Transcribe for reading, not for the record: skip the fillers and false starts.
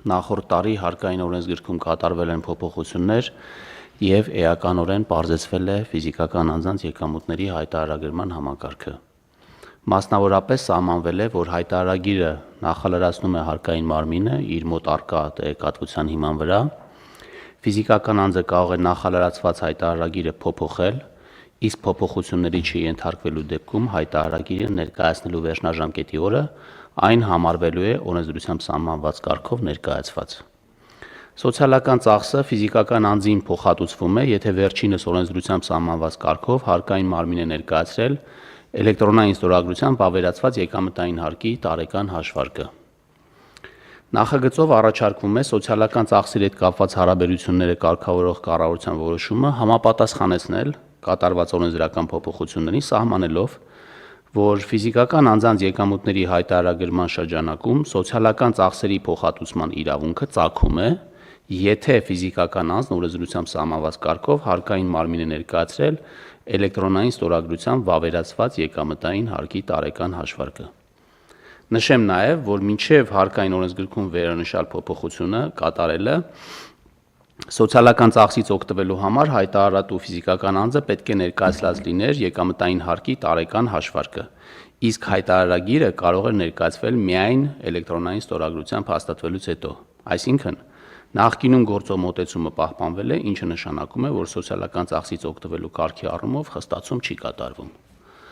նախորդ տարի հարկային օրենսգրքում կատարվել են փոփոխություններ և էականորեն պարզեցվել է ֆիզիկական անձանց եկամուտների հայտարարագրման համակարգը։ Մասնավորապես սահմանվել է, որ հայտարարագիրը նախալրացնում է հարկային մարմինը իր մոտ առկա տեղեկատվության հիման վրա, ֆիզիկական անձը կարող է նախալրացված հայտարարագիրը փոփոխել, իսկ փոփոխությունների չենթարկվելու դեպքում հայտարարագիրը ներկայացնելու վերջնաժամկետի օրը այն համարվելու է օրենսդրությամբ սահմանված կարգով ներկայացված։ Սոցիալական ծախսը ֆիզիկական անձին փոխհատուցվում է, եթե վերջինս օրենսդրությամբ սահմանված կարգով հարկային մարմին է ներկայացրել էլեկտրոնային ստորագրությամբ ավերացված եկամտային հարկի տարեկան հաշվարկը։ Նախագծով առաջարկվում է սոցիալական ծախսերի հետ կապված հարաբերությունները կարգավորող կառավարության որոշումը համապատասխանեցնել կատարված օրենսդրական փոփոխություններին, սահմանելով, որ ֆիզիկական անձանց եկամուտների հայտարարագրման շրջանակում սոցիալական ծախսերի փոխհատուցման իրավունքը ծագում է, եթե ֆիզիկական անձն օրենսդրությամբ սահմանված կարգով հարկային մարմին է ներկայացրել էլեկտրոնային ստորագրությամբ վավերացված եկամտային հարկի տարեկան հաշվարկը։ Նշեմ նաև, որ մինչև հարկային օրենսգրքում վերոնշյալ փոփոխությունը կատարելը սոցիալական ծախսից օգտվելու համար հայտարարատու ֆիզիկական անձը պետք է ներկայացրած լիներ եկամտային հարկի տարեկան հաշվարկը, իսկ հայտարարագիրը կարող է ներկայացվել միայն էլեկտրոնային ստորագրությամբ հաստատվելուց հետո, այսինքն նախկինում գործող մոտեցումը պահպանվել է, ինչը նշանակում է, որ սոցիալական ծախսից օգտվելու կարգի առումով խստացում չի կատարվում։